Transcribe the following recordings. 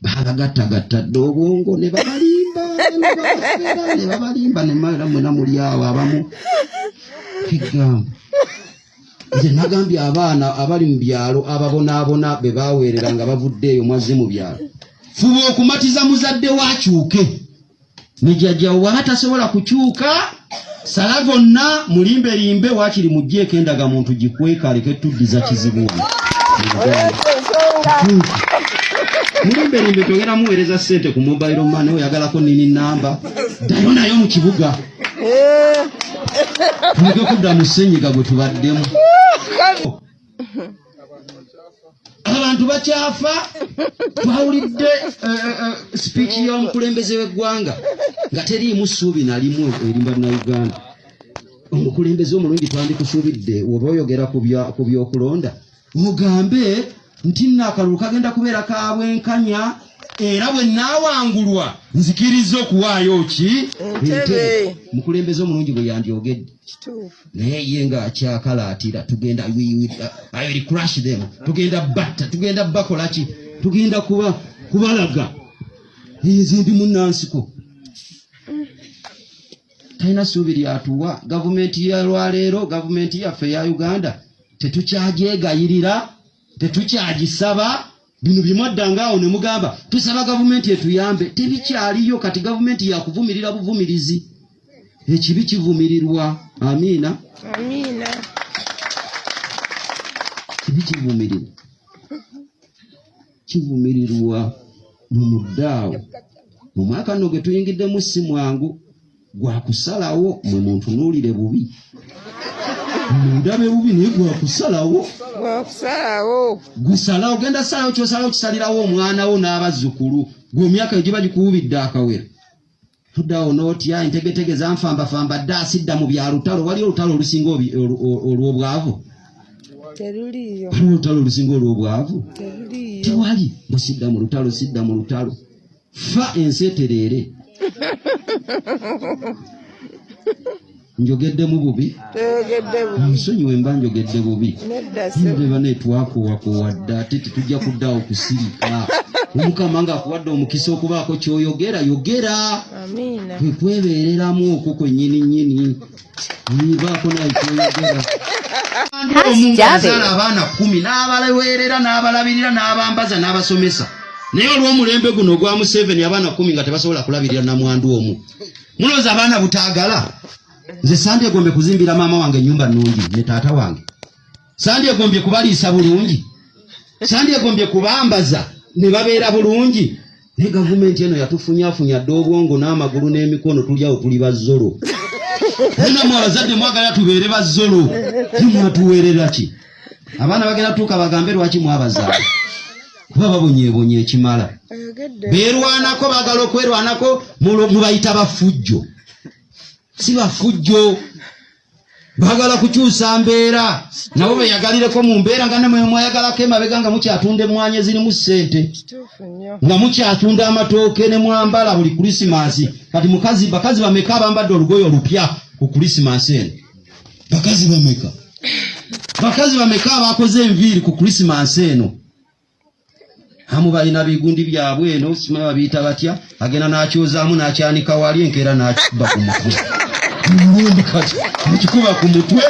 balagattagatta obwongo ne babalimba ne mala mwena muli awo abamu kigamba nze nagambye abaana abali mu byalo ababonaabona be baweereranga bavuddeeyo mwazze mu byalo fuba okumatiza muzadde wakyuke nejjajjawo waba tasobola kukyuka sala gonna mulimbelimbe wakiri mujjeeko endaga muntu gikweka aleke tuddiza kizibu mulimbelimbe togera muweereza ssente ku mobile money oyagalako nini namba ddayo nayo mu kibuga tuleke kudda mu ssenyiga gwe tubaddemu abantu bakyafa twawulidde speech y'omukulembeze w'eggwanga nga teriimu ssuubi nalimu erimba na Uganda omukulembeze omulungi twandikusuubidde oba oyogera ku byokulonda mugambe nti akalulu kagenda kubeera kabwenkanya era bwe naawangulwa nzikiriza okuwaayo ki entebe mukulembeze omulungi bwe yandyogedde naye ye nga akyakalaatira tugenda I will crush them tugenda batta tugenda bakola ki tugenda kubalaga ezindi munnansiko talina ssuubi lyatuwa gavumenti ya lwaleero gavumenti yaffe ya Uganda tetukyagyegayirira tetukyagisaba bino bimwaddangaawo ne mugamba tusaba gavumenti etuyambe tebikyaliyo kati gavumenti yakuvumirira buvumirizi ekibi kivumirirwa amiina kibi kivumirirwa mu muddaawo mu mwaka nno gwe tuyingiddemu si mwangu gwakusalawo mwe muntunuulire bubi mundabe bubi naye gwakusalawo gusalawo genda salawo kyosalawo kisalirawo omwana wo n'abazzukulu gwe emyaka egiba gikuwubidde akawera tuddawo n'otya entegetege zanfambafamba dda asidda mu byalutalo wali olutalo olusinga olw'obwavu teruliyo olutalo olusinga olw'obwavu tewali busidda mu lutalo sidda mu lutalo fa enseetereere njogedde mu bubi nsonyi wemba njogedde bubi nbe bane twakowakowa dda ate tetujja kuddaawo kusirika omukama ng'akuwadde omukisa okubaako ky'oyogera yogera kwekwebeereramu okwo kwennyini baako naye kyoyogera omungazaala abaana 10 n'abalaweerera n'abalabirira n'abambaza n'abasomesa naye olw'omulembe guno ogwa Museveni abaana 10 nga tebasobola kulabirira namwandu omu mulowooza abaana butaagala nze sandyegombye kuzimbira maama wange ennyumba nnungi ne taata wange sandyegombye kubaliisa bulungi sandyegombye kubambaza ne babeera bulungi ne gavumenti eno yatufunyafunya dde obwongo n'amagulu n'emikono tulyawo tuli bazzolo munamu abazadde mwagala tubeere bazzolo timwatuweerera ki abaana bagenda tuuka bagambe lwaki mwabazaala kuba babonyeebonye ekimala beerwanako baagala okwerwanako mubayita bafujjo si bafujjo baagala kukyusa mbeera nabo beyagalireko mu mbeera nga nemwe mwayagalako emabega nga mukyatunda emmwanyi ezirimu ssente nga mukyatunda amatooke ne mwambala buli Krisimansi kati bakazi bameka abambadde olugoye olupya ku Krisimansi eno bakazi bameka abakoze enviiri ku Krisimansi eno amu balina bigundi byabwe eno simanyi babiyita batya agenda n'akyozaamu n'akyanika wali enkeera n'akikuba ku mutwe mulundi kati n'akikuba ku mutwe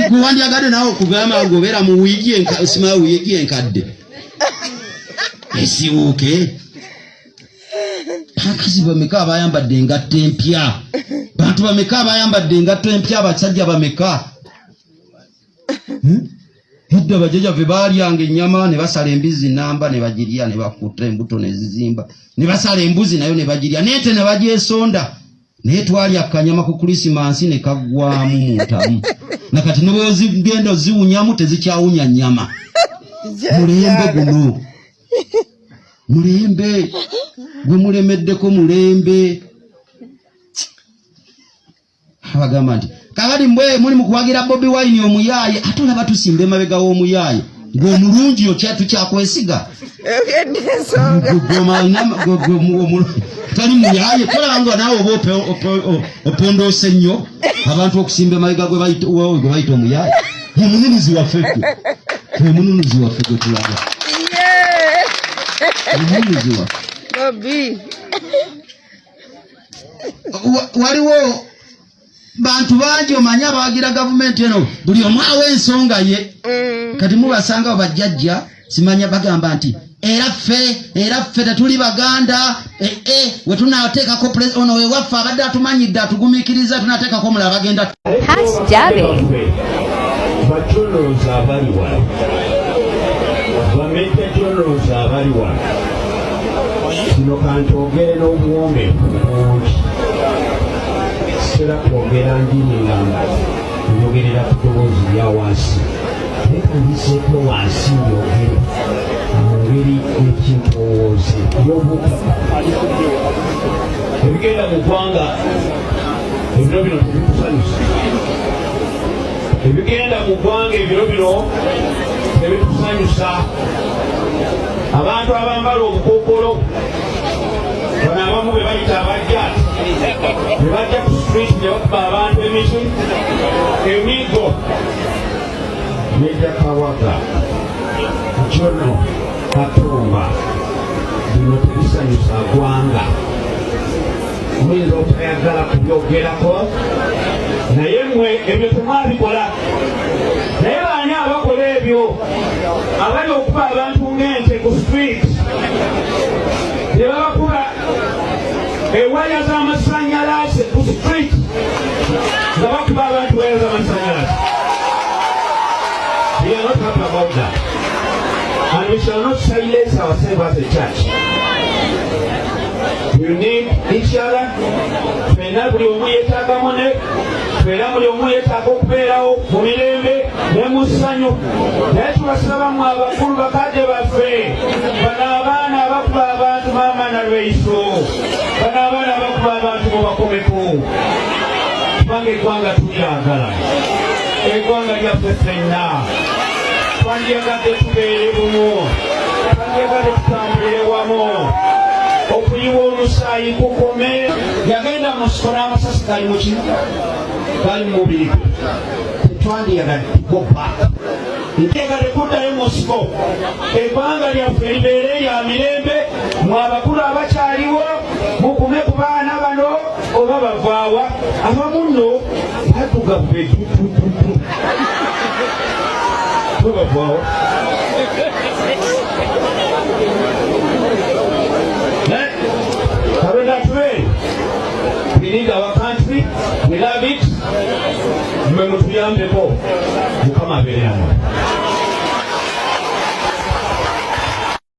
gwe wandyagadde naawe okugamba ng'obeera mu wiigi simanyi wiigi enkadde esiwuuke bakazi bameka abayambadde engatto empya bantu bameka abayambadde engatto empya abasajja bameka Hidda bajjajjaffe baalyanga ennyama ne basala embizi namba ne bagirya ne bakutta embuto ne zizimba ne basala embuzi nayo ne bagirya n'ente ne bagyesonda naye twalya akanyama ku Krisimansi ne kaggwamu mu ntamu nakati ne bwe zigenda ziwunyamu tezikyawunya nnyama mulembe guno mulembe gwe mulemeddeko mulembe abagamba nti kakati mbwe muli mukuwagira Bobi Wine omuyaaye ate olaba tusimba emabega w'omuyaaye ng'omulungi otya tukyakwesiga tali muyaaye tolaba naawe oba opondoose nnyo abantu okusimba emabega gwe bayita omuyaaye omununuzi waffe gwe omununuzi waffe gwe tulaba Muhumuziwa. Bobi. Waliwo bantu bangi omanya abawagira gavumenti eno buli omu awa ensonga ye. Kati mubasanga bajjajja simanya bagamba nti era ffe tetuli baganda we tunateekako ono we waffe abadde atumanyidde atugumiikiriza tunateekako omulala bagenda bajolooza abali wano bamejja jolooza abali wano kino kantwogere n'obuwombeefu bungi sera kwogera njiningamba nyogerera ku ddoboozi lya wansi nekandiseeko wansi njogere mu ngeri ekintowooze y'obukapa ebigenda mu ggwanga ebiro bino tebitusanyusa ebigenda mu ggwanga ebiro bino tebitusanyusa abantu abambala obukookolo bano abamu be bayita abajja ne bajja ku street ne bakuba abantu emiti emigo nejja kawaga kyono katumba bino tebisanyusa ggwanga muyinza obutayagala kubyogerako naye mmwe ebyo temwabikola naye baani abakola ebyo abali okuba abantu ng'ente ku street ne babakuba ewaya z'amasanyalaze ku street nga bakuba abantu waya z'amasanyalaze. We are not happy about that, and we shall not silence ourselves as a church. You need each other. Twena buli omu yeetaaga munne, twera buli omu yeetaaga okubeerawo mu mirembe ne mu ssanyu. Naye tubasaba mu abakulu bakadde baffe, bano abaana abakuba abantu maama na lweiso, bano abaana abakuba abantu mubakomeko, kubanga eggwanga tulyagala, eggwanga lyaffe ffenna. Twandyagadde tubeere bumu, twandyagadde tutambulire wamu, okuyiwa omusaayi kukome. Yagenda mu siko n'amasasi gali mu ki gali mu mubiri gwe, tetwandyagadde kugoba, ntyagadde kuddayo mu siko. Eggwanga lyaffe libeere lya mirembe. Mwe abakulu abakyaliwo mukume ku baana bano oba bavaawa. Abamu nno baddugavu betutututu bavaawa. We need our country, we love it. Mwe mutuyambeko mukama abeere nammwe.